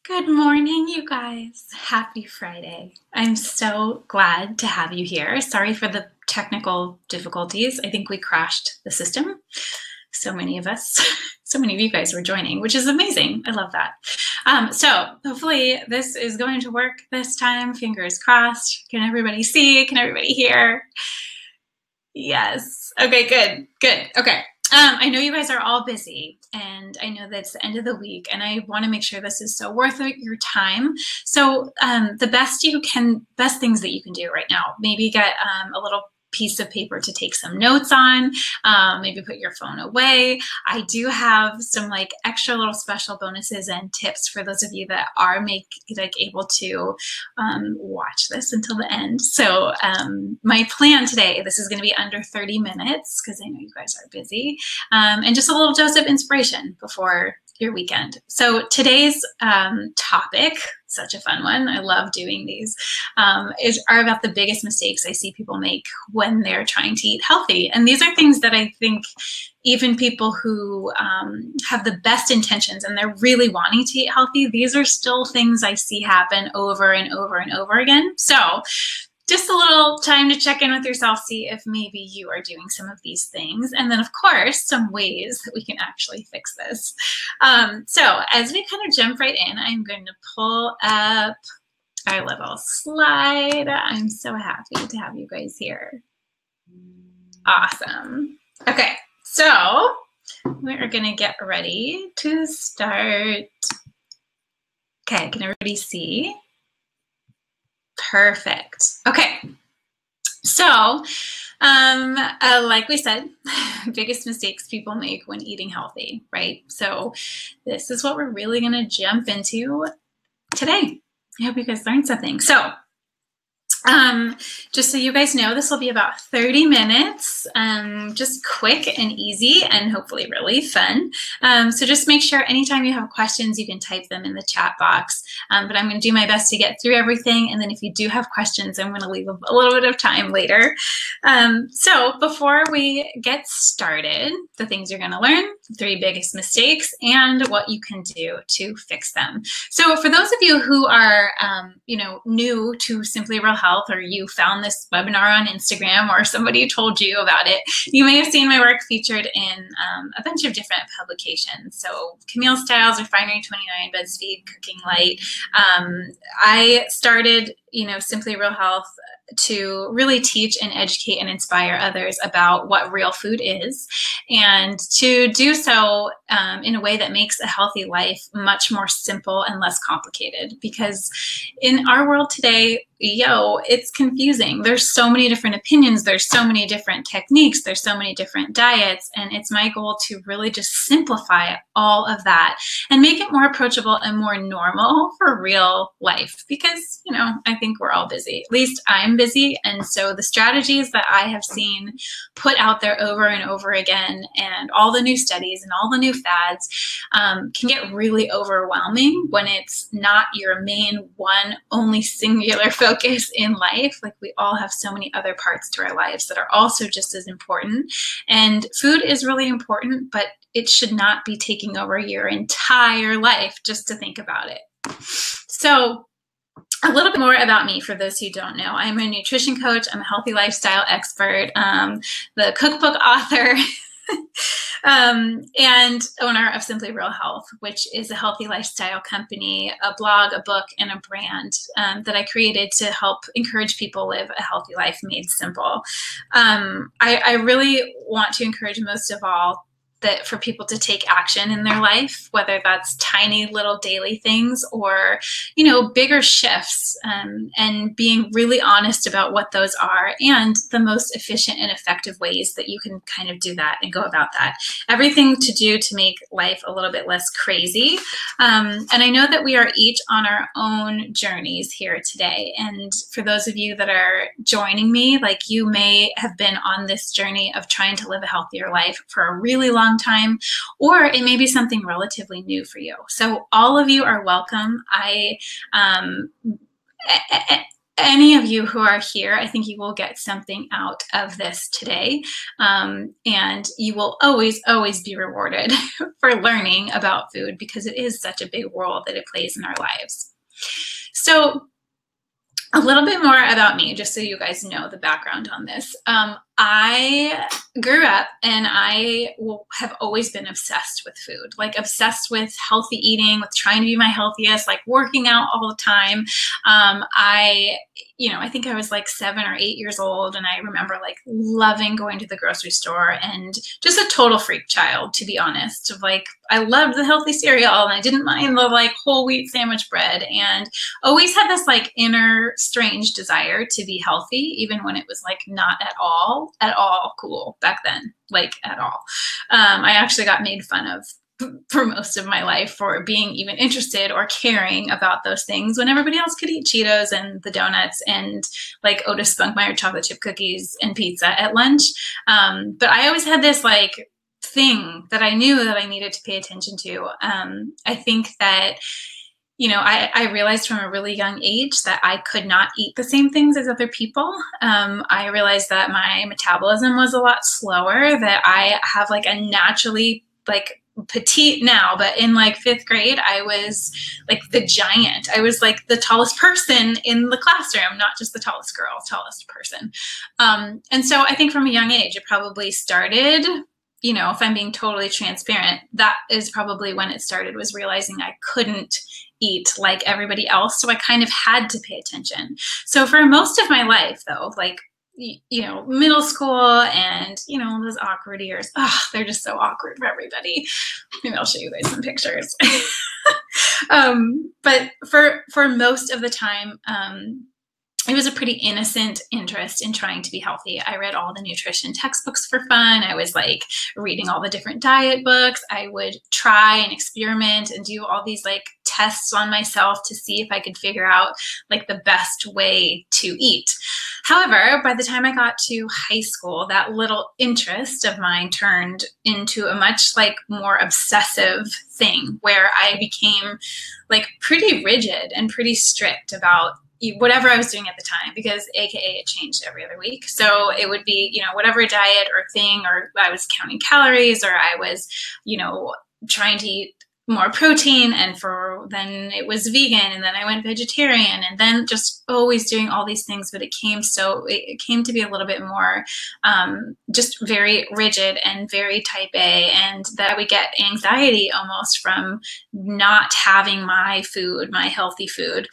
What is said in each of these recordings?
Good morning, you guys. Happy Friday. I'm so glad to have you here. Sorry for the technical difficulties. I think we crashed the system. So many of us, so many of you guys were joining, which is amazing. I love that. So hopefully this is going to work this time. Fingers crossed. Can everybody see? Can everybody hear? Yes. Okay, good. Okay. I know you guys are all busy, and I know that it's the end of the week, and I want to make sure this is so worth your time. So the best things that you can do right now, maybe get a little piece of paper to take some notes on, maybe put your phone away. I do have some like extra little special bonuses and tips for those of you that are able to watch this until the end. So my plan today, this is going to be under 30 minutes because I know you guys are busy, and just a little dose of inspiration before your weekend. So today's topic, such a fun one, I love doing these, are about the biggest mistakes I see people make when they're trying to eat healthy. And these are things that I think even people who have the best intentions and they're really wanting to eat healthy, these are still things I see happen over and over and over again. So just a little time to check in with yourself, see if maybe you are doing some of these things. And then, of course, some ways that we can actually fix this. So as we kind of jump right in, I'm going to pull up our little slide. I'm so happy to have you guys here. Awesome. Okay, so we are going to get ready to start. Okay, can everybody see? Perfect. Okay. So, like we said, biggest mistakes people make when eating healthy, right? So this is what we're really going to jump into today. I hope you guys learned something. So, just so you guys know, this will be about 30 minutes, just quick and easy and hopefully really fun. So just make sure anytime you have questions, you can type them in the chat box. But I'm going to do my best to get through everything. And then if you do have questions, I'm going to leave a little bit of time later. So before we get started, the things you're going to learn, the 3 biggest mistakes, and what you can do to fix them. So for those of you who are, new to Simply Real Health, or you found this webinar on Instagram or somebody told you about it, you may have seen my work featured in a bunch of different publications. So Camille Styles, Refinery 29, BuzzFeed, Cooking Light. I started, Simply Real Health to really teach and educate and inspire others about what real food is, and to do so in a way that makes a healthy life much more simple and less complicated. Because in our world today, it's confusing. There's so many different opinions. There's so many different techniques. There's so many different diets. And it's my goal to really just simplify all of that and make it more approachable and more normal for real life. Because, I think we're all busy. At least I'm busy. And so the strategies that I have seen put out there over and over again, and all the new studies and all the new fads, can get really overwhelming when it's not your main one, only singular focus in life. Like, we all have so many other parts to our lives that are also just as important. And food is really important, but it should not be taking over your entire life just to think about it. So a little bit more about me for those who don't know. I'm a nutrition coach. I'm a healthy lifestyle expert, the cookbook author, and owner of Simply Real Health, which is a healthy lifestyle company, a blog, a book, and a brand that I created to help encourage people live a healthy life made simple. I really want to encourage most of all that for people to take action in their life, whether that's tiny little daily things or, bigger shifts, and being really honest about what those are and the most efficient and effective ways that you can kind of do that and go about that. Everything to do to make life a little bit less crazy. And I know that we are each on our own journeys here today. And for those of you that are joining me, like, you may have been on this journey of trying to live a healthier life for a really long time, or it may be something relatively new for you. So all of you are welcome. any of you who are here, I think you will get something out of this today. And you will always, always be rewarded for learning about food, because it is such a big role that it plays in our lives. So a little bit more about me, just so you guys know the background on this. I grew up and I have always been obsessed with food, like obsessed with healthy eating, with trying to be my healthiest, like working out all the time. I think I was like 7 or 8 years old, and I remember like loving going to the grocery store, and just a total freak child, to be honest. Of like, I loved the healthy cereal, and I didn't mind the like whole wheat sandwich bread, and always had this like inner strange desire to be healthy, even when it was like not at all cool back then, like at all. I actually got made fun of for most of my life for being even interested or caring about those things when everybody else could eat Cheetos and the donuts and like Otis Spunkmeyer chocolate chip cookies and pizza at lunch. But I always had this like thing that I knew that I needed to pay attention to. I think that I realized from a really young age that I could not eat the same things as other people. I realized that my metabolism was a lot slower, that I have like a naturally like petite now, but in like 5th grade, I was like the giant. I was like the tallest person in the classroom, not just the tallest girl, tallest person. And so I think from a young age, it probably started, if I'm being totally transparent, that is probably when it started, was realizing I couldn't eat like everybody else. So I kind of had to pay attention. So for most of my life, though, like, middle school and, those awkward years, they're just so awkward for everybody. Maybe I'll show you guys some pictures. But for most of the time, it was a pretty innocent interest in trying to be healthy. I read all the nutrition textbooks for fun. I was like reading all the different diet books. I would try and experiment and do all these like tests on myself to see if I could figure out like the best way to eat. However, by the time I got to high school, that little interest of mine turned into a much like more obsessive thing, where I became like pretty rigid and pretty strict about whatever I was doing at the time, because AKA it changed every other week. So it would be, whatever diet or thing, or I was counting calories, or I was, trying to eat more protein, and then it was vegan, and then I went vegetarian, and then just always doing all these things. But it came to be a little bit more just very rigid and very type A, and that I would get anxiety almost from not having my food, my healthy food.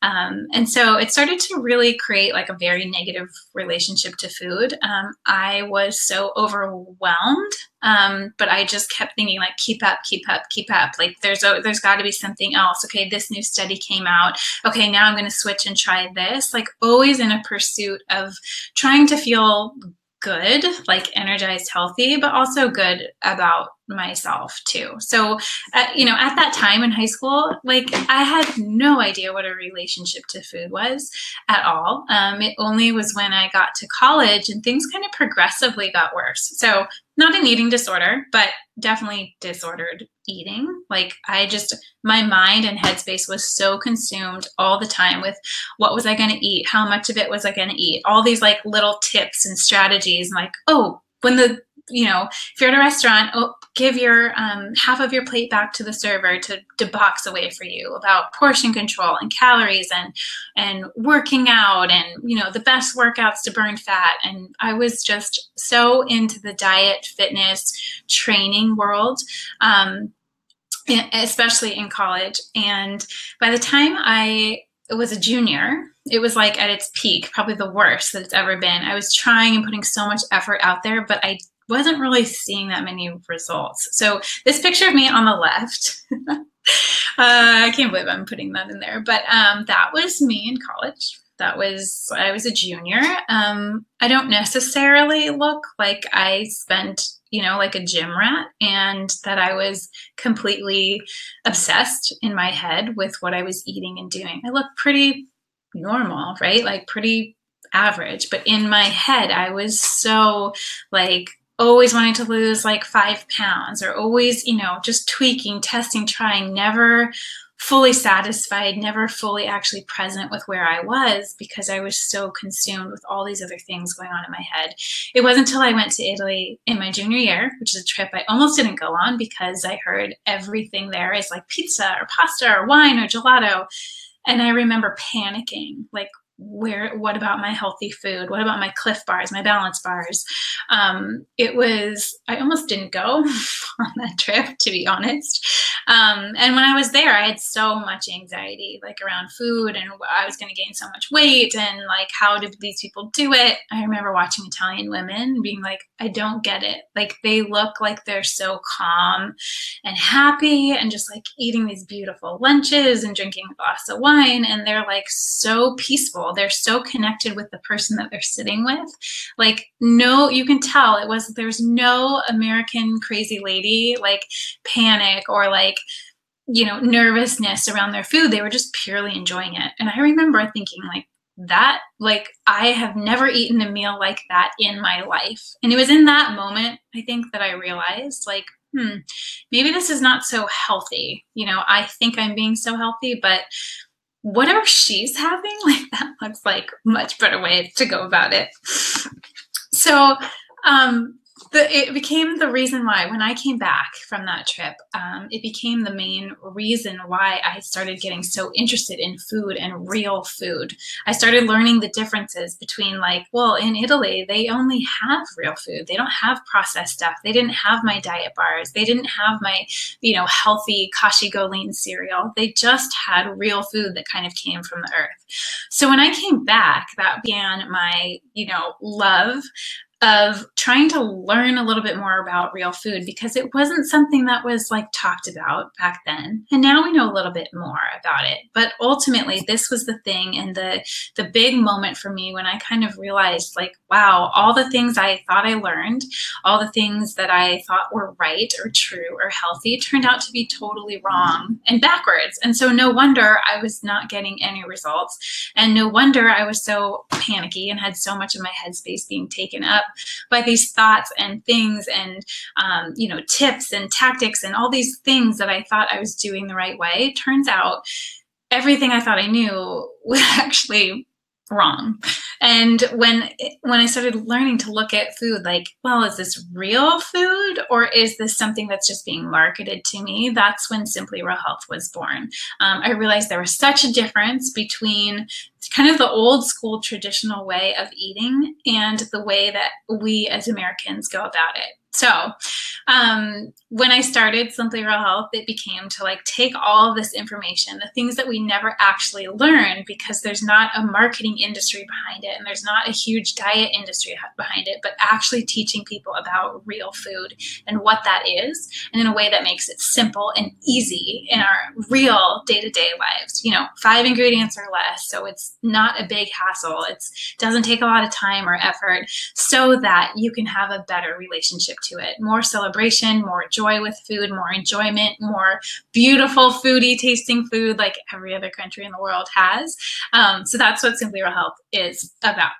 And so it started to really create like a very negative relationship to food. I was so overwhelmed, but I just kept thinking like, keep up. Like there's got to be something else. Okay, this new study came out. Okay, now I'm going to switch and try this. Like always in a pursuit of trying to feel good, like energized, healthy, but also good about myself too. So, at that time in high school, like I had no idea what a relationship to food was at all. It only was when I got to college and things kind of progressively got worse. So not an eating disorder, but definitely disordered eating. Like my mind and headspace was so consumed all the time with what was I going to eat? How much of it was I going to eat? All these like little tips and strategies, like, if you're at a restaurant, give your half of your plate back to the server to box away for you, about portion control and calories and working out and, the best workouts to burn fat. And I was just so into the diet, fitness, training world, especially in college. And by the time I was a junior, it was like at its peak, probably the worst that it's ever been. I was trying and putting so much effort out there, but I wasn't really seeing that many results. So this picture of me on the left, I can't believe I'm putting that in there, but that was me in college. I was a junior. I don't necessarily look like I spent, like a gym rat, and that I was completely obsessed in my head with what I was eating and doing. I look pretty normal, right? Like pretty average, but in my head, I was so like always wanting to lose like 5 pounds, or always, just tweaking, testing, trying, never fully satisfied, never fully actually present with where I was because I was so consumed with all these other things going on in my head. It wasn't until I went to Italy in my junior year, which is a trip I almost didn't go on because I heard everything there is like pizza or pasta or wine or gelato. And I remember panicking, like, what about my healthy food? What about my Cliff bars, my balance bars? I almost didn't go on that trip, to be honest. And when I was there, I had so much anxiety, like around food, and I was going to gain so much weight, and like, how did these people do it? I remember watching Italian women being like, I don't get it. Like, they look like they're so calm and happy and just like eating these beautiful lunches and drinking a glass of wine. And they're like so peaceful. They're so connected with the person that they're sitting with. Like, no, you can tell there's no American crazy lady, like panic or like, nervousness around their food. They were just purely enjoying it. And I remember thinking I have never eaten a meal like that in my life. And it was in that moment, I think, that I realized like, maybe this is not so healthy. I think I'm being so healthy, but whatever she's having, like, that looks like a much better way to go about it. So it became the reason why, when I came back from that trip, it became the main reason why I started getting so interested in food and real food. I started learning the differences between, like, well, in Italy, they only have real food. They don't have processed stuff. They didn't have my diet bars. They didn't have my, healthy Kashi GoLean cereal. They just had real food that kind of came from the earth. So when I came back, that began my, love of trying to learn a little bit more about real food, because it wasn't something that was like talked about back then. And now we know a little bit more about it. But ultimately, this was the thing, and the big moment for me when I kind of realized, like, wow, all the things I thought I learned, all the things that I thought were right or true or healthy turned out to be totally wrong and backwards. And so no wonder I was not getting any results. And no wonder I was so panicky and had so much of my headspace being taken up by these thoughts and things and, tips and tactics and all these things that I thought I was doing the right way. Turns out everything I thought I knew was actually wrong. And when I started learning to look at food like, well, is this real food or is this something that's just being marketed to me? That's when Simply Real Health was born. I realized there was such a difference between kind of the old school traditional way of eating and the way that we as Americans go about it. So when I started Simply Real Health, it became to like take all of this information, the things that we never actually learn because there's not a marketing industry behind it and there's not a huge diet industry behind it, but actually teaching people about real food and what that is, and in a way that makes it simple and easy in our real day-to-day lives. 5 ingredients or less, so it's not a big hassle. It doesn't take a lot of time or effort, so that you can have a better relationship to it. More celebration, more joy with food, more enjoyment, more beautiful foodie tasting food like every other country in the world has. So that's what Simply Real Health is about.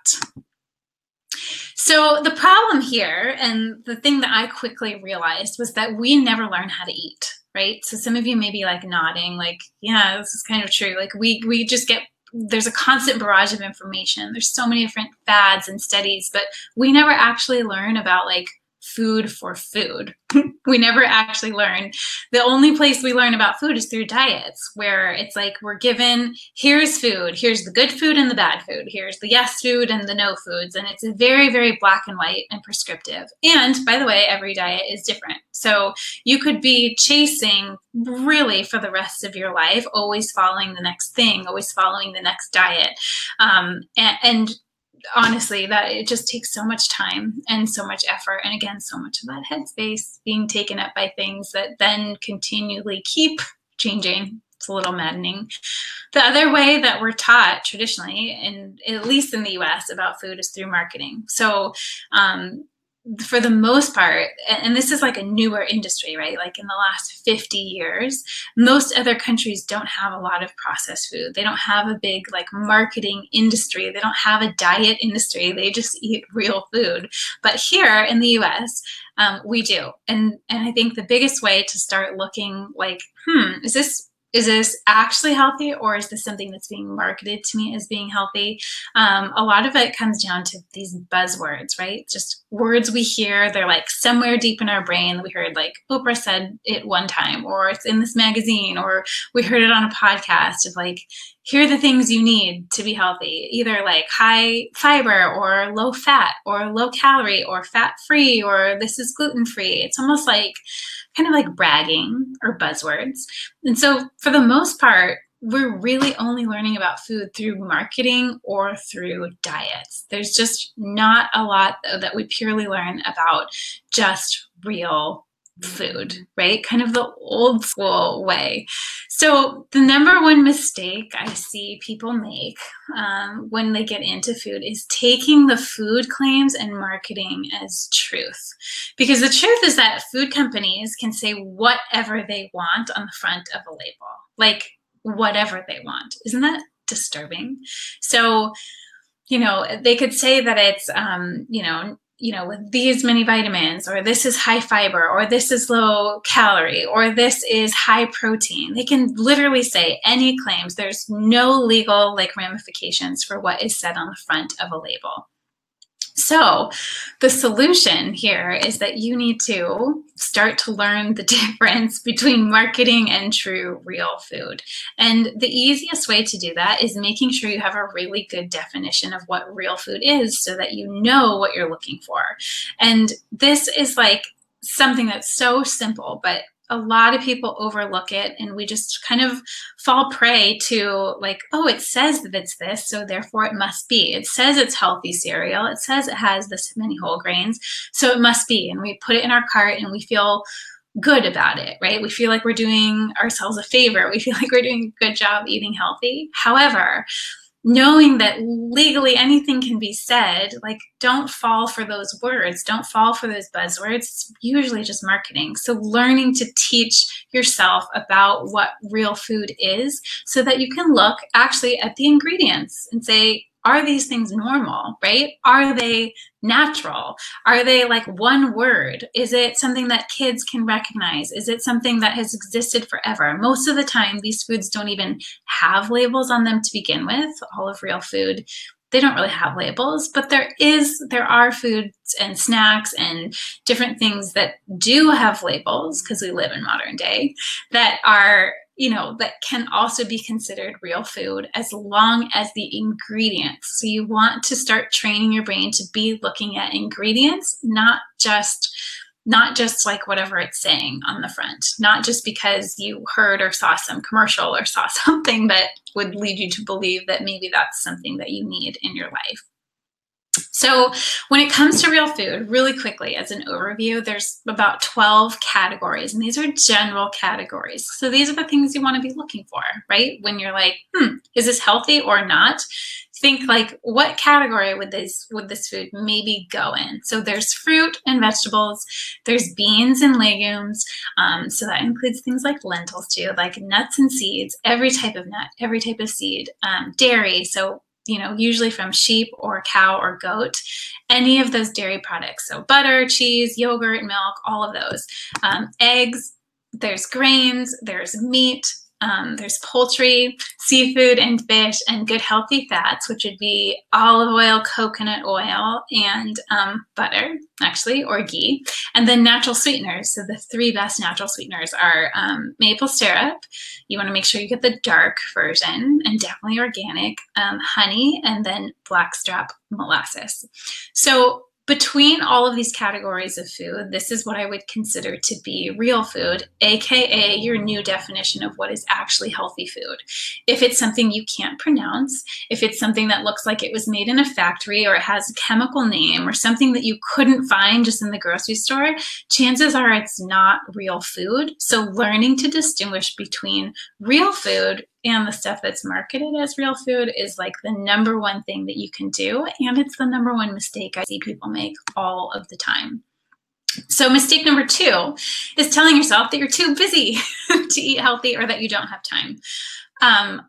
So the problem here, and the thing that I quickly realized, was that we never learn how to eat, right? So some of you may be like nodding, like, yeah, this is kind of true. Like we just get, there's a constant barrage of information. There's so many different fads and studies, but we never actually learn about like food for food. We never actually learn. The only place we learn about food is through diets, where it's like we're given, here's food, here's the good food and the bad food, here's the yes food and the no foods. And it's very, very black and white and prescriptive. And by the way, every diet is different. So you could be chasing really for the rest of your life, always following the next thing, always following the next diet. And honestly, that it just takes so much time and so much effort, and again, so much of that headspace being taken up by things that then continually keep changing. It's a little maddening. The other way that we're taught traditionally, and at least in the US, about food is through marketing. So for the most part, and this is like a newer industry, right? Like in the last 50 years, most other countries don't have a lot of processed food. They don't have a big like marketing industry. They don't have a diet industry. They just eat real food. But here in the US, we do. And I think the biggest way to start looking like, is this Is this actually healthy, or is this something that's being marketed to me as being healthy? A lot of it comes down to these buzzwords, right? Just words we hear. They're like somewhere deep in our brain. We heard like Oprah said it one time, or it's in this magazine, or we heard it on a podcast of like, here are the things you need to be healthy, either like high fiber or low fat or low calorie or fat free, or this is gluten free. It's almost like kind of like bragging or buzzwords. And so for the most part, we're really only learning about food through marketing or through diets. There's just not a lot that we purely learn about just real food, right? Kind of the old school way. So the number one mistake I see people make when they get into food is taking the food claims and marketing as truth. Because the truth is that food companies can say whatever they want on the front of a label, like whatever they want. Isn't that disturbing? So, they could say that it's, with these many vitamins, or this is high fiber, or this is low calorie, or this is high protein. They can literally say any claims. There's no legal ramifications for what is said on the front of a label. So the solution here is that you need to start to learn the difference between marketing and true real food. And the easiest way to do that is making sure you have a really good definition of what real food is so that you know what you're looking for. And this is like something that's so simple, but a lot of people overlook it, and we just kind of fall prey to like, oh, it says that it's this, so therefore it must be. It says it's healthy cereal. It says it has this many whole grains, so it must be. And we put it in our cart and we feel good about it, right? We feel like we're doing ourselves a favor. We feel like we're doing a good job eating healthy. However, knowing that legally anything can be said, like, don't fall for those words, don't fall for those buzzwords. It's usually just marketing. So learning to teach yourself about what real food is so that you can look actually at the ingredients and say, are these things normal, right? Are they natural? Are they like one word? Is it something that kids can recognize? Is it something that has existed forever? Most of the time, these foods don't even have labels on them to begin with. All of real food, they don't really have labels, but there are foods and snacks and different things that do have labels, because we live in modern day, that are that can also be considered real food as long as the ingredients. So you want to start training your brain to be looking at ingredients, not just like whatever it's saying on the front, not just because you heard or saw some commercial or saw something that would lead you to believe that maybe that's something that you need in your life. So when it comes to real food, really quickly as an overview, there's about 12 categories, and these are general categories. So these are the things you want to be looking for, right? When you're like, is this healthy or not? Think like, what category would this food maybe go in? So there's fruit and vegetables, there's beans and legumes. So that includes things like lentils too, like nuts and seeds, every type of nut, every type of seed, dairy. So usually from sheep or cow or goat, any of those dairy products. So butter, cheese, yogurt, milk, all of those. Eggs, there's grains, there's meat, there's poultry, seafood, and fish, and good healthy fats, which would be olive oil, coconut oil, and butter, actually, or ghee. And then natural sweeteners. So the three best natural sweeteners are maple syrup. You want to make sure you get the dark version, and definitely organic, honey, and then blackstrap molasses. So between all of these categories of food, this is what I would consider to be real food, aka your new definition of what is actually healthy food. If it's something you can't pronounce, if it's something that looks like it was made in a factory, or it has a chemical name, or something that you couldn't find just in the grocery store, chances are it's not real food. So learning to distinguish between real food and the stuff that's marketed as real food is like the number one thing that you can do. And it's the number one mistake I see people make all of the time. So mistake number 2 is telling yourself that you're too busy to eat healthy, or that you don't have time. I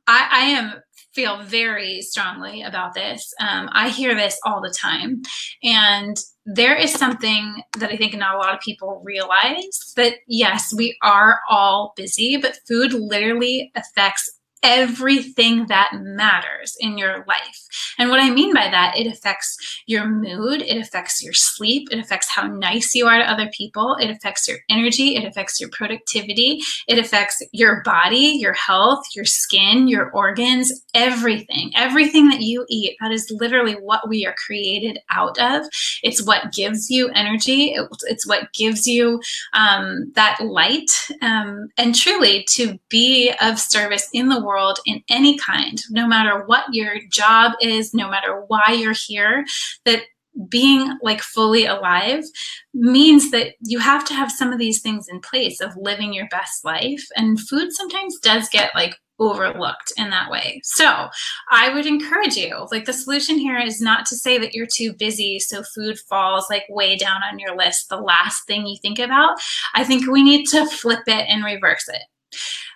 am feel very strongly about this. I hear this all the time. And there is something that I think not a lot of people realize, that yes, we are all busy, but food literally affects everything that matters in your life. And what I mean by that, it affects your mood, it affects your sleep, it affects how nice you are to other people, it affects your energy, it affects your productivity, it affects your body, your health, your skin, your organs, everything. Everything that you eat, that is literally what we are created out of. It's what gives you energy. It's what gives you that light, and truly to be of service in the world in any kind, no matter what your job is, no matter why you're here, that being like fully alive means that you have to have some of these things in place of living your best life. And food sometimes does get like overlooked in that way. So I would encourage you, like the solution here is not to say that you're too busy so food falls like way down on your list, the last thing you think about. I think we need to flip it and reverse it.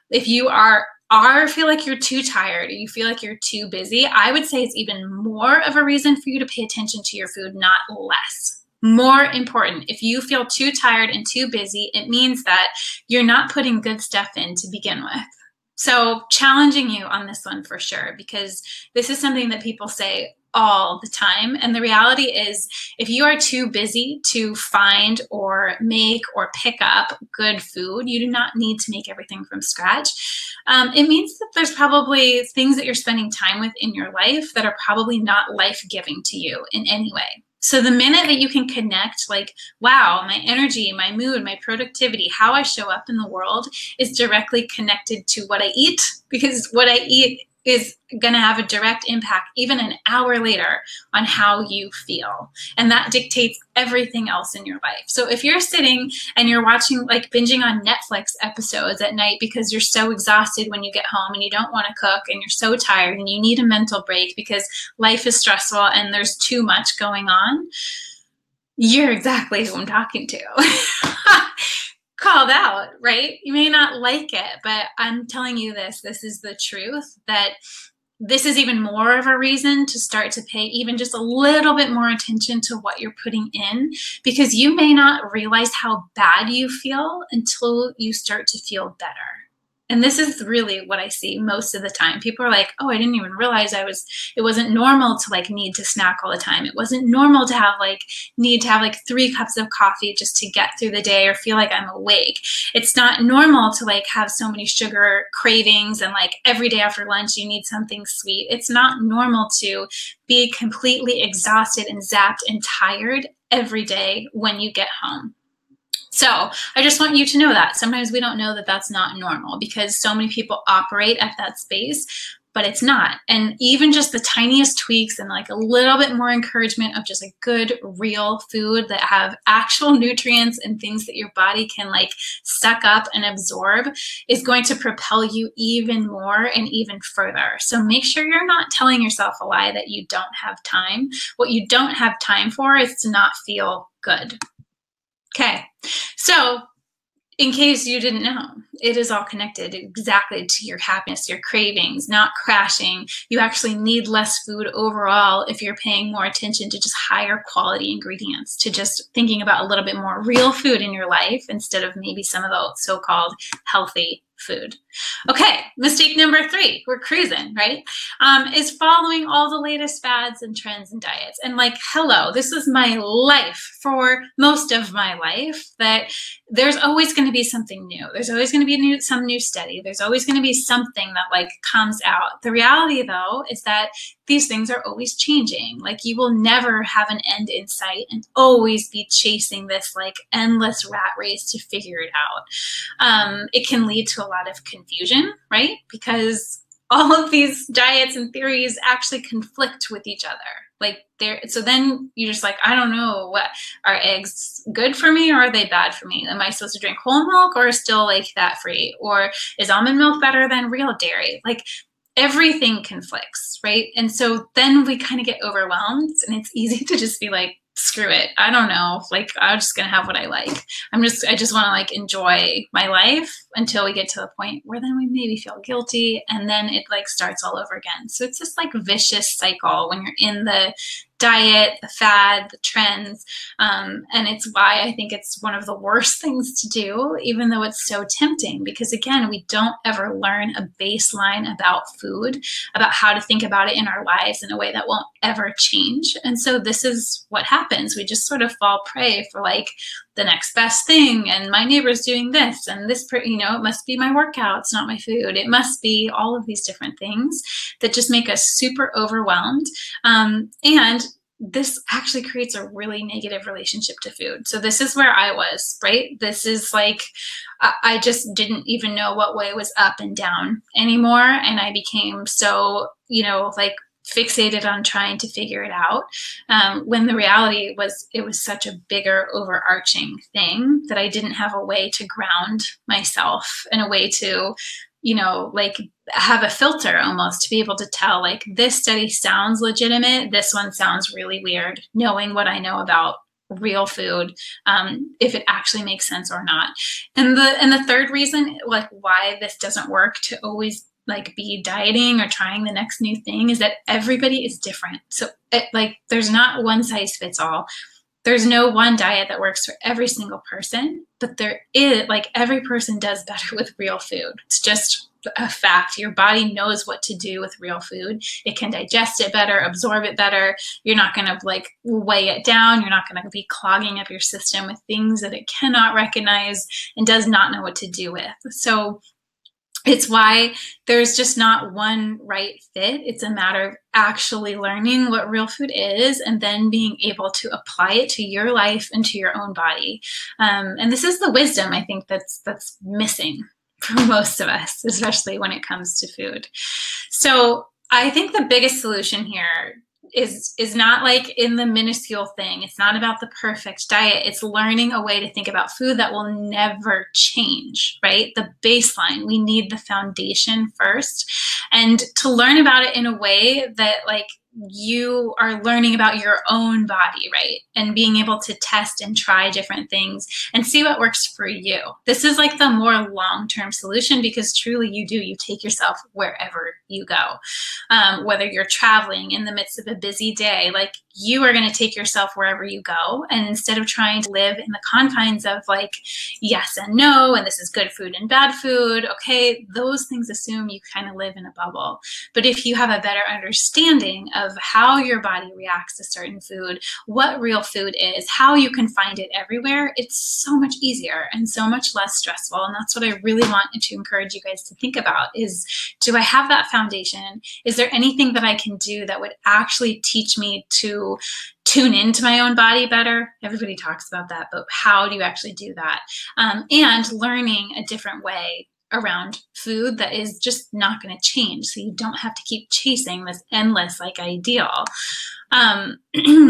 If you feel like you're too tired, or you feel like you're too busy, I would say it's even more of a reason for you to pay attention to your food, not less. More important, if you feel too tired and too busy, it means that you're not putting good stuff in to begin with. So challenging you on this one for sure, because this is something that people say all the time. And the reality is, if you are too busy to find or make or pick up good food, you do not need to make everything from scratch. It means that there's probably things that you're spending time with in your life that are probably not life-giving to you in any way. So the minute that you can connect, like, wow, my energy, my mood, my productivity, how I show up in the world is directly connected to what I eat, because what I eat is going to have a direct impact even an hour later on how you feel. And that dictates everything else in your life. So if you're sitting and you're watching, like binging on Netflix episodes at night because you're so exhausted when you get home and you don't want to cook and you're so tired and you need a mental break because life is stressful and there's too much going on, you're exactly who I'm talking to. Called out, right? You may not like it, but I'm telling you this is the truth, that this is even more of a reason to start to pay even just a little bit more attention to what you're putting in, because you may not realize how bad you feel until you start to feel better. And this is really what I see most of the time. People are like, oh, I didn't even realize it wasn't normal to like need to snack all the time. It wasn't normal to need to have 3 cups of coffee just to get through the day or feel like I'm awake. It's not normal to like have so many sugar cravings and like every day after lunch you need something sweet. It's not normal to be completely exhausted and zapped and tired every day when you get home. So I just want you to know that sometimes we don't know that that's not normal, because so many people operate at that space, but it's not. And even just the tiniest tweaks and like a little bit more encouragement of just like good, real food that have actual nutrients and things that your body can like suck up and absorb is going to propel you even more and even further. So make sure you're not telling yourself a lie that you don't have time. What you don't have time for is to not feel good. Okay, so in case you didn't know, it is all connected exactly to your happiness, your cravings, not crashing. You actually need less food overall if you're paying more attention to just higher quality ingredients, to just thinking about a little bit more real food in your life instead of maybe some of the so-called healthy food. Okay, mistake number 3, we're cruising, right? Is following all the latest fads and trends and diets. And like, hello, this is my life for most of my life, that there's always going to be something new. There's always going to be some new study. There's always going to be something that like comes out. The reality though is that these things are always changing. Like you will never have an end in sight and always be chasing this like endless rat race to figure it out. It can lead to a lot of confusion, right? Because all of these diets and theories actually conflict with each other. So then you're just like, I don't know, what are eggs good for me or are they bad for me? Am I supposed to drink whole milk or still like fat free? Or is almond milk better than real dairy? Like everything conflicts, right? And so then we kind of get overwhelmed and it's easy to just be like, screw it. I don't know. Like, I'm just going to have what I like. I just want to like enjoy my life. until we get to the point where then we maybe feel guilty, and then it like starts all over again. So it's this like vicious cycle when you're in the diet, the fad, the trends. And it's why I think it's one of the worst things to do, even though it's so tempting, because again, we don't ever learn a baseline about food, about how to think about it in our lives in a way that won't ever change. And so this is what happens. We just sort of fall prey for like the next best thing. And my neighbor's doing this, and this, it must be my workouts, not my food. It must be all of these different things that just make us super overwhelmed. And this actually creates a really negative relationship to food. So this is where I was, right? This is like, I just didn't even know what way was up and down anymore. And I became so, like fixated on trying to figure it out. When the reality was, it was such a bigger overarching thing that I didn't have a way to ground myself and a way to, like have a filter almost to be able to tell like this study sounds legitimate. This one sounds really weird, knowing what I know about real food, if it actually makes sense or not. And the third reason, like why this doesn't work to always like be dieting or trying the next new thing, is that everybody is different. So there's not one size fits all. There's no one diet that works for every single person, but there is, like, every person does better with real food. It's just a fact. Your body knows what to do with real food. It can digest it better, absorb it better. You're not going to like weigh it down. You're not going to be clogging up your system with things that it cannot recognize and does not know what to do with. So it's why there's just not one right fit. It's a matter of actually learning what real food is and then being able to apply it to your life and to your own body. And this is the wisdom I think that's missing for most of us, especially when it comes to food. So I think the biggest solution here is not like in the minuscule thing. It's not about the perfect diet. It's learning a way to think about food that will never change, right? The baseline. We need the foundation first. And to learn about it in a way that like you are learning about your own body, right? And being able to test and try different things and see what works for you. This is like the more long-term solution, because truly you take yourself wherever you go. Whether you're traveling in the midst of a busy day, like you are going to take yourself wherever you go. And instead of trying to live in the confines of like yes and no, and this is good food and bad food, okay, those things assume you kind of live in a bubble. But if you have a better understanding of how your body reacts to certain food, what real food is, how you can find it everywhere, it's so much easier and so much less stressful. And that's what I really want to encourage you guys to think about is, do I have that foundation? Is there anything that I can do that would actually teach me to tune into my own body better? Everybody talks about that, but how do you actually do that? And learning a different way around food that is just not going to change, so you don't have to keep chasing this endless like ideal.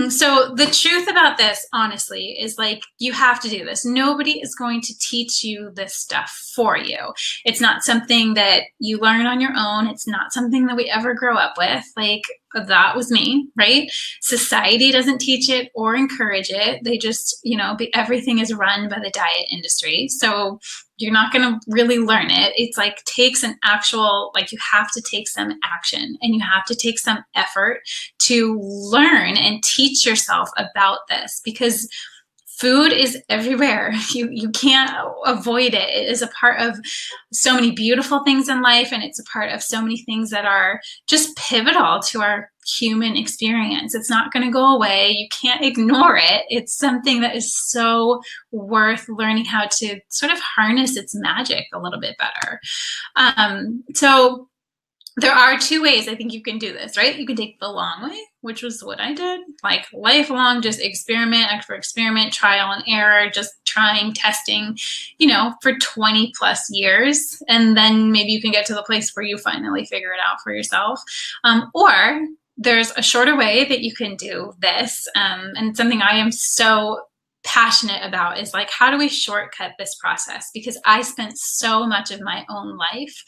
So the truth about this, honestly, is like you have to do this. Nobody is going to teach you this stuff for you. It's not something that you learn on your own. It's not something that we ever grow up with. Like that was me, right? Society doesn't teach it or encourage it. They just, everything is run by the diet industry. So you're not going to really learn it. It's like takes an actual, like you have to take some action and you have to take some effort to learn and teach yourself about this, because food is everywhere. You can't avoid it. It is a part of so many beautiful things in life, and it's a part of so many things that are just pivotal to our human experience. It's not going to go away. You can't ignore it. It's something that is so worth learning how to sort of harness its magic a little bit better. So there are two ways I think you can do this, right? You can take the long way, which was what I did, like lifelong, just experiment after experiment, trial and error, just trying, testing, for 20 plus years. And then maybe you can get to the place where you finally figure it out for yourself. Or there's a shorter way that you can do this. And something I am so passionate about is like, how do we shortcut this process? Because I spent so much of my own life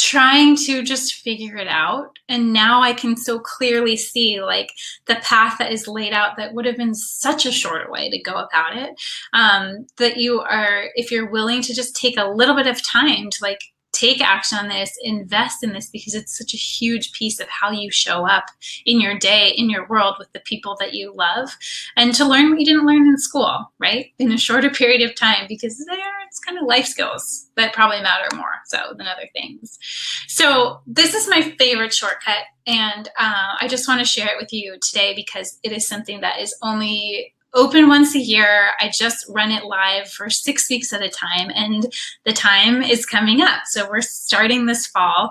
trying to just figure it out. And now I can so clearly see like the path that is laid out that would have been such a shorter way to go about it. That you are, if you're willing to just take a little bit of time to like take action on this, invest in this, because it's such a huge piece of how you show up in your day, in your world, with the people that you love, and to learn what you didn't learn in school, right? In a shorter period of time, because it's kind of life skills that probably matter more so than other things. So this is my favorite shortcut, and I just want to share it with you today because it is something that is only open once a year. I just run it live for 6 weeks at a time, and the time is coming up. So we're starting this fall.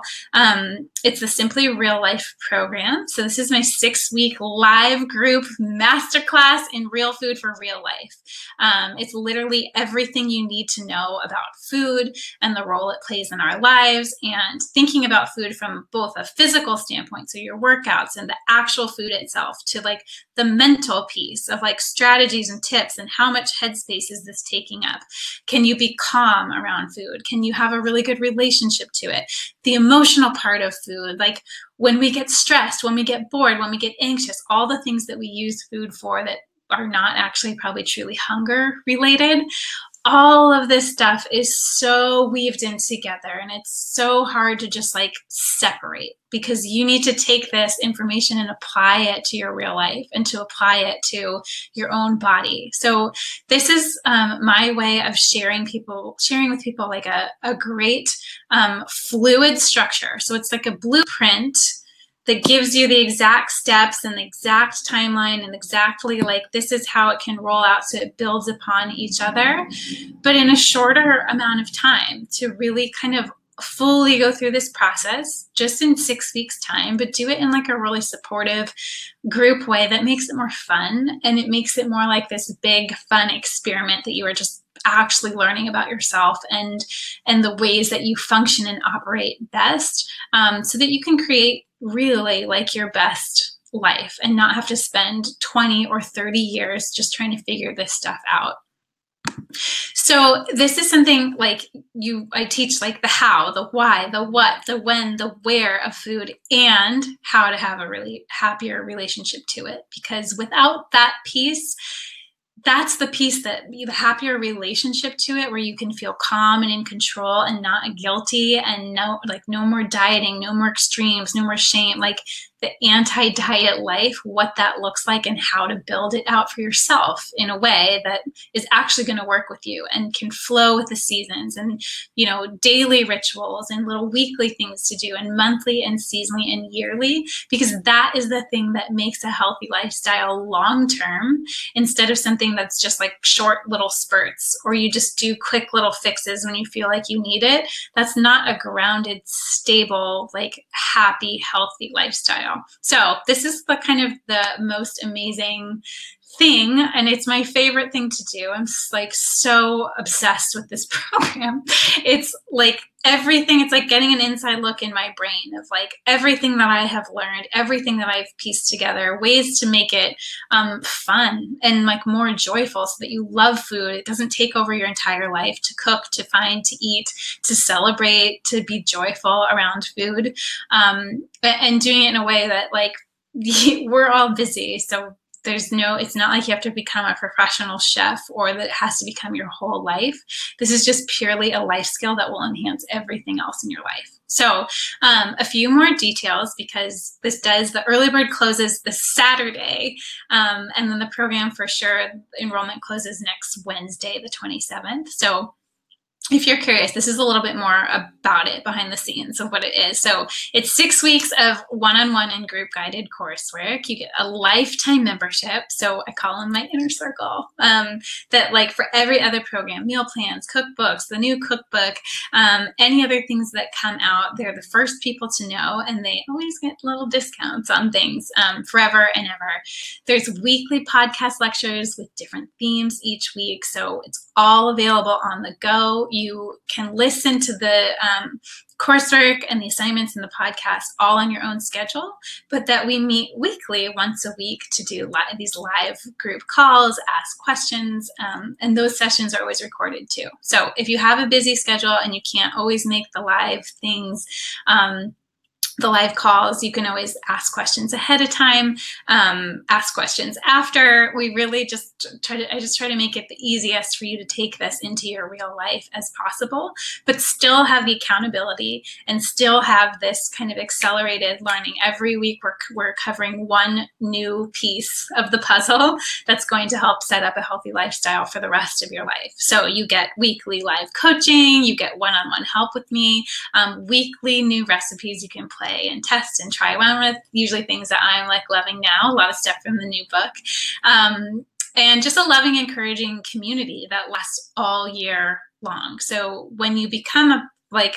It's the Simply Real Life program. So this is my 6-week live group masterclass in real food for real life. It's literally everything you need to know about food and the role it plays in our lives, and thinking about food from both a physical standpoint, so your workouts and the actual food itself, to like the mental piece of like strategies and tips and how much headspace is this taking up? Can you be calm around food? Can you have a really good relationship to it? The emotional part of food, like when we get stressed, when we get bored, when we get anxious, all the things that we use food for that are not actually probably truly hunger related. All of this stuff is so weaved in together, and it's so hard to just like separate, because you need to take this information and apply it to your real life and to apply it to your own body. So this is my way of sharing with people like a great fluid structure. So it's like a blueprint that gives you the exact steps and the exact timeline and exactly like this is how it can roll out, so it builds upon each other, but in a shorter amount of time, to really kind of fully go through this process just in 6 weeks time, but do it in like a really supportive group way that makes it more fun, and it makes it more like this big fun experiment that you are just actually learning about yourself and the ways that you function and operate best, so that you can create really like your best life and not have to spend 20 or 30 years just trying to figure this stuff out. So this is something like I teach like the how, the why, the what, the when, the where of food, and how to have a really happier relationship to it. Because without that piece, that's the piece that the happier relationship to it, where you can feel calm and in control and not guilty, and no more dieting, no more extremes, no more shame, like the anti-diet life, what that looks like and how to build it out for yourself in a way that is actually going to work with you and can flow with the seasons, and, you know, daily rituals and little weekly things to do and monthly and seasonally and yearly, because that is the thing that makes a healthy lifestyle long-term, instead of something that's just like short little spurts, or you just do quick little fixes when you feel like you need it. That's not a grounded, stable, like happy, healthy lifestyle. So this is the kind of the most amazing thing, and it's my favorite thing to do. I'm like so obsessed with this program. It's like everything. It's like getting an inside look in my brain of like everything that I have learned, everything that I've pieced together, ways to make it fun and like more joyful, so that you love food. It doesn't take over your entire life, to cook, to find, to eat, to celebrate, to be joyful around food, and doing it in a way that like we're all busy. So it's not like you have to become a professional chef, or that it has to become your whole life. This is just purely a life skill that will enhance everything else in your life. So a few more details, because the early bird closes this Saturday, and then the program for sure, enrollment closes next Wednesday, the 27th. So if you're curious, this is a little bit more about it behind the scenes of what it is. So it's 6 weeks of one-on-one and group guided coursework. You get a lifetime membership. So I call them my inner circle, that like for every other program, meal plans, cookbooks, the new cookbook, any other things that come out, they're the first people to know, and they always get little discounts on things forever and ever. There's weekly podcast lectures with different themes each week. So it's all available on the go. You can listen to the coursework and the assignments and the podcast all on your own schedule, but that we meet weekly, once a week, to do these live group calls, ask questions, and those sessions are always recorded too. So if you have a busy schedule and you can't always make the live things, the live calls, you can always ask questions ahead of time, ask questions after. We really I just try to make it the easiest for you to take this into your real life as possible, but still have the accountability and still have this kind of accelerated learning. Every week we're covering one new piece of the puzzle that's going to help set up a healthy lifestyle for the rest of your life. So you get weekly live coaching, you get one-on-one help with me, weekly new recipes you can play and test and try around with, usually things that I'm like loving now, a lot of stuff from the new book, and just a loving, encouraging community that lasts all year long. So when you become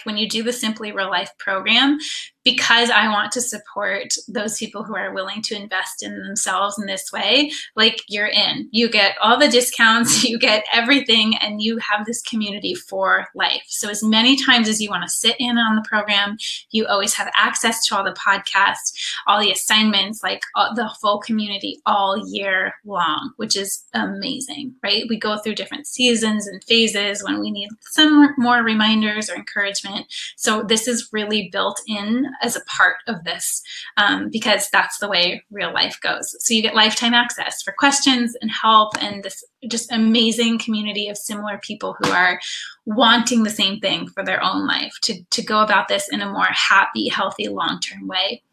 when you do the Simply Real Life program, because I want to support those people who are willing to invest in themselves in this way, like, you're in. You get all the discounts, you get everything, and you have this community for life. So as many times as you want to sit in on the program, you always have access to all the podcasts, all the assignments, like the full community all year long, which is amazing, right? We go through different seasons and phases when we need some more reminders or encouragement. So this is really built in as a part of this, because that's the way real life goes. So you get lifetime access for questions and help, and this just amazing community of similar people who are wanting the same thing for their own life, to go about this in a more happy, healthy, long-term way.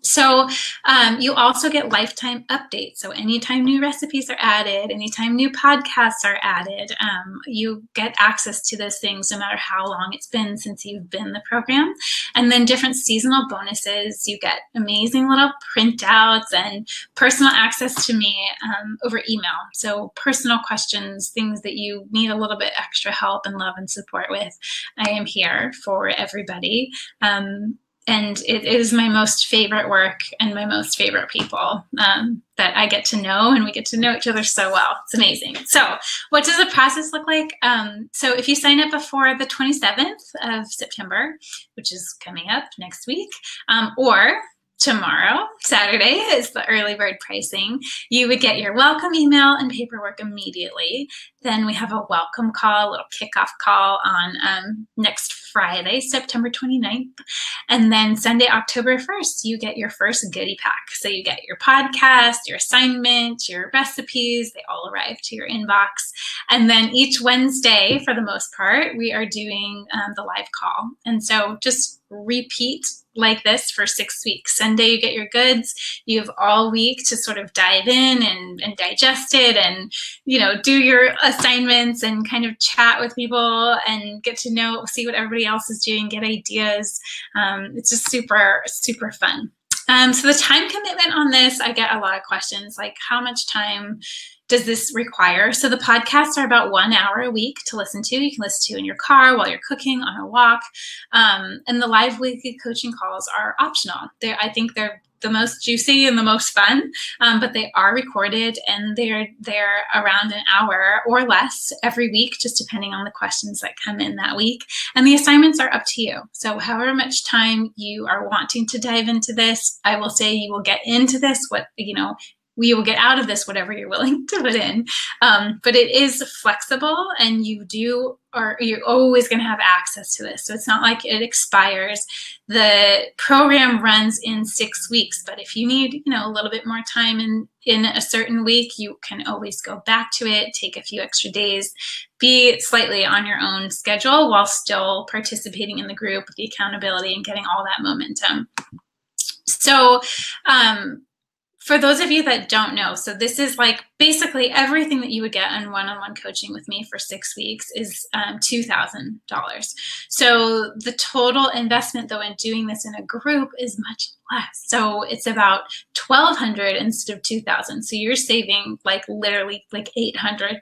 So you also get lifetime updates. So anytime new recipes are added, anytime new podcasts are added, you get access to those things no matter how long it's been since you've been in the program. And then different seasonal bonuses. You get amazing little printouts and personal access to me over email. So personal questions, things that you need a little bit extra help and love and support with, I am here for everybody. And it is my most favorite work and my most favorite people that I get to know, and we get to know each other so well. It's amazing. So what does the process look like? So if you sign up before the 27th of September, which is coming up next week, or tomorrow, Saturday, is the early bird pricing, you would get your welcome email and paperwork immediately. Then we have a welcome call, a little kickoff call on next Friday, September 29th. And then Sunday, October 1st, you get your first goodie pack. So you get your podcast, your assignment, your recipes, they all arrive to your inbox. And then each Wednesday, for the most part, we are doing the live call. And so just repeat like this for 6 weeks. Sunday, you get your goods. You have all week to sort of dive in and digest it, and, do your assignments and kind of chat with people and get to know, see what everybody else is doing, get ideas. It's just super, super fun. So the time commitment on this, I get a lot of questions like, how much time does this require? So the podcasts are about 1 hour a week to listen to. You can listen to in your car, while you're cooking, on a walk. And the live weekly coaching calls are optional. I think they're the most juicy and the most fun, but they are recorded, and they're around an hour or less every week, just depending on the questions that come in that week. And the assignments are up to you. So however much time you are wanting to dive into this, I will say you will get into this, we will get out of this whatever you're willing to put in. But it is flexible, and you're always going to have access to this. So it's not like it expires. The program runs in 6 weeks, but if you need, a little bit more time in a certain week, you can always go back to it, take a few extra days, be slightly on your own schedule while still participating in the group with the accountability and getting all that momentum. So, for those of you that don't know, so this is like basically everything that you would get on one-on-one coaching with me for 6 weeks is $2,000. So the total investment, though, in doing this in a group is much less. So it's about $1,200 instead of $2,000. So you're saving literally $800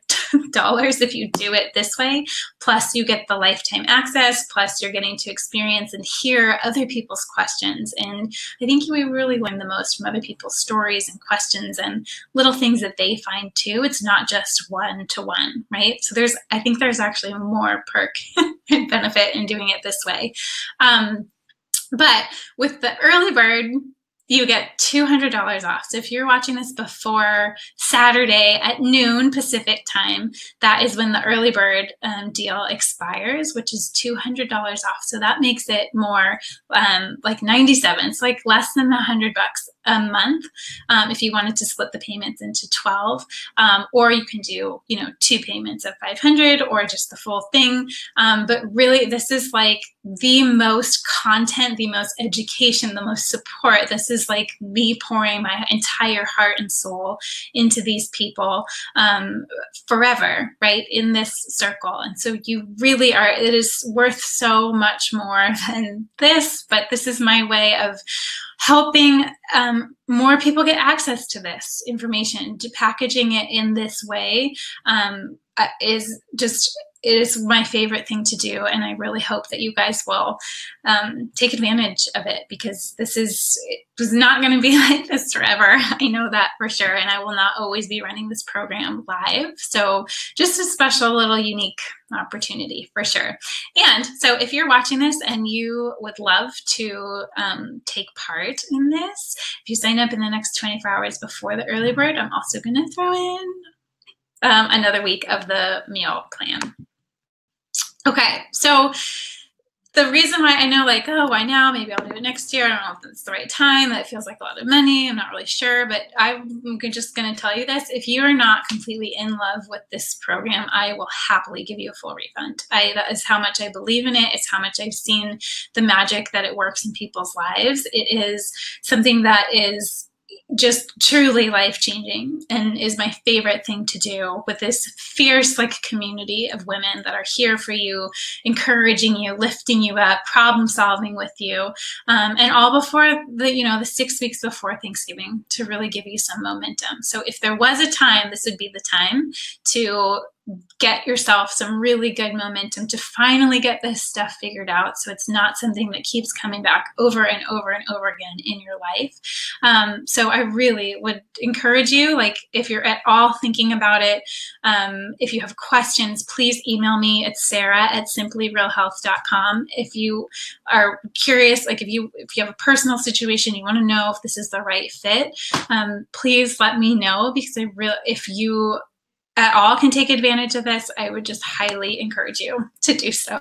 dollars if you do it this way. Plus you get the lifetime access, plus you're getting to experience and hear other people's questions. And I think we really learn the most from other people's stories and questions and little things that they find too. It's not just one-to-one, right? So I think there's actually more perk and benefit in doing it this way. But with the early bird, you get $200 off. So if you're watching this before Saturday at noon Pacific time, that is when the early bird deal expires, which is $200 off. So that makes it more like 97. It's like less than $100 a month if you wanted to split the payments into 12, or you can do 2 payments of 500 or just the full thing. But really, this is like the most content, the most education, the most support. This is like me pouring my entire heart and soul into these people forever, right, in this circle. And so you really are, it is worth so much more than this, but this is my way of helping more people get access to this information. Packaging it in this way is just, it is my favorite thing to do, and I really hope that you guys will take advantage of it, because it was not going to be like this forever. I know that for sure, and I will not always be running this program live. So just a special little unique opportunity for sure. And so if you're watching this and you would love to take part in this, if you sign up in the next 24 hours before the early bird, I'm also going to throw in another week of the meal plan. Okay, so the reason why I know, like, oh, why now? Maybe I'll do it next year. I don't know if it's the right time. That feels like a lot of money. I'm not really sure, but I'm just going to tell you this. If you are not completely in love with this program, I will happily give you a full refund. That is how much I believe in it. It's how much I've seen the magic that it works in people's lives. It is something that is just truly life-changing and is my favorite thing to do with this fierce community of women that are here for you, encouraging you, lifting you up, problem solving with you, and all before the 6 weeks before Thanksgiving, to really give you some momentum. So if there was a time, this would be the time to get yourself some really good momentum to finally get this stuff figured out, so it's not something that keeps coming back over and over and over again in your life. So I really would encourage you, if you're at all thinking about it, if you have questions, please email me at sarah@simplyrealhealth.com. If you are curious, if you have a personal situation, you want to know if this is the right fit, please let me know, because if you at all can take advantage of this, I would just highly encourage you to do so.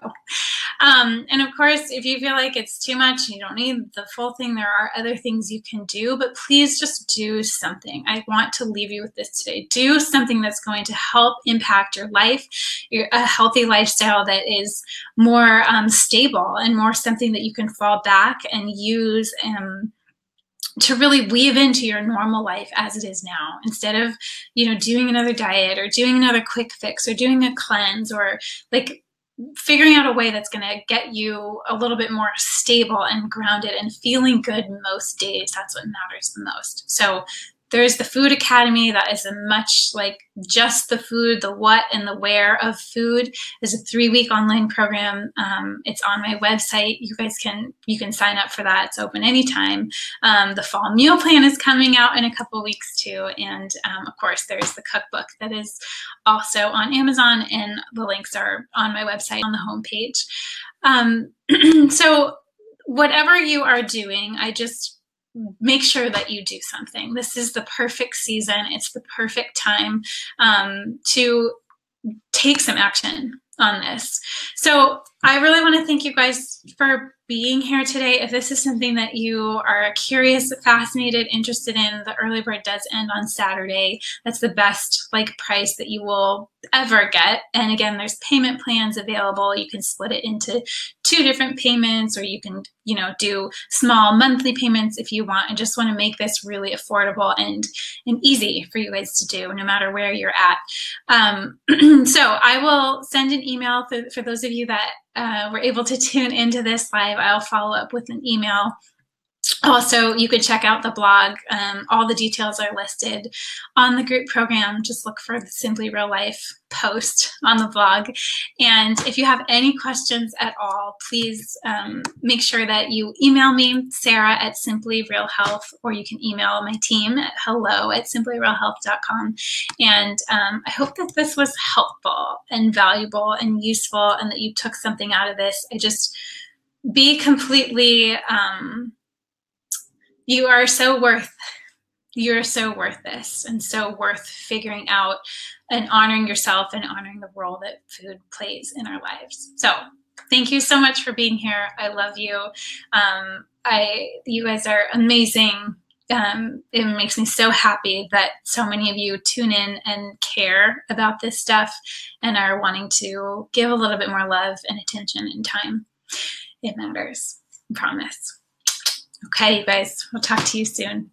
And of course, if you feel like it's too much, you don't need the full thing, there are other things you can do, but please just do something. I want to leave you with this today. Do something that's going to help impact your life, a healthy lifestyle that is more stable and more something that you can fall back and use to really weave into your normal life as it is now, instead of, doing another diet or doing another quick fix or doing a cleanse, or figuring out a way that's going to get you a little bit more stable and grounded and feeling good most days. That's what matters the most. So there's the Food Academy. That is a much just the food, the what and the where of food. Is a 3-week online program. It's on my website. You can sign up for that. It's open anytime. The fall meal plan is coming out in a couple weeks too. And of course, there's the cookbook that is also on Amazon, and the links are on my website on the homepage. So whatever you are doing, I just make sure that you do something. This is the perfect season. It's the perfect time to take some action on this. So I really want to thank you guys for being here today. If this is something that you are curious, fascinated, interested in, the early bird does end on Saturday. That's the best price that you will ever get. And again, there's payment plans available. You can split it into 2 different payments, or you can, do small monthly payments if you want. I just want to make this really affordable and easy for you guys to do, no matter where you're at. So I will send an email for those of you that were able to tune into this live. I'll follow up with an email Also, you could check out the blog. All the details are listed on the group program. Just look for the Simply Real Life post on the blog. And if you have any questions at all, please make sure that you email me, Sarah at Simply Real Health, or you can email my team at hello@simplyrealhealth.com. And I hope that this was helpful and valuable and useful, and that you took something out of this. Be completely... you're so worth this, and so worth figuring out and honoring yourself and honoring the role that food plays in our lives. So thank you so much for being here. I love you. You guys are amazing. It makes me so happy that so many of you tune in and care about this stuff and are wanting to give a little bit more love and attention and time. It matters, I promise. Okay, you guys, we'll talk to you soon.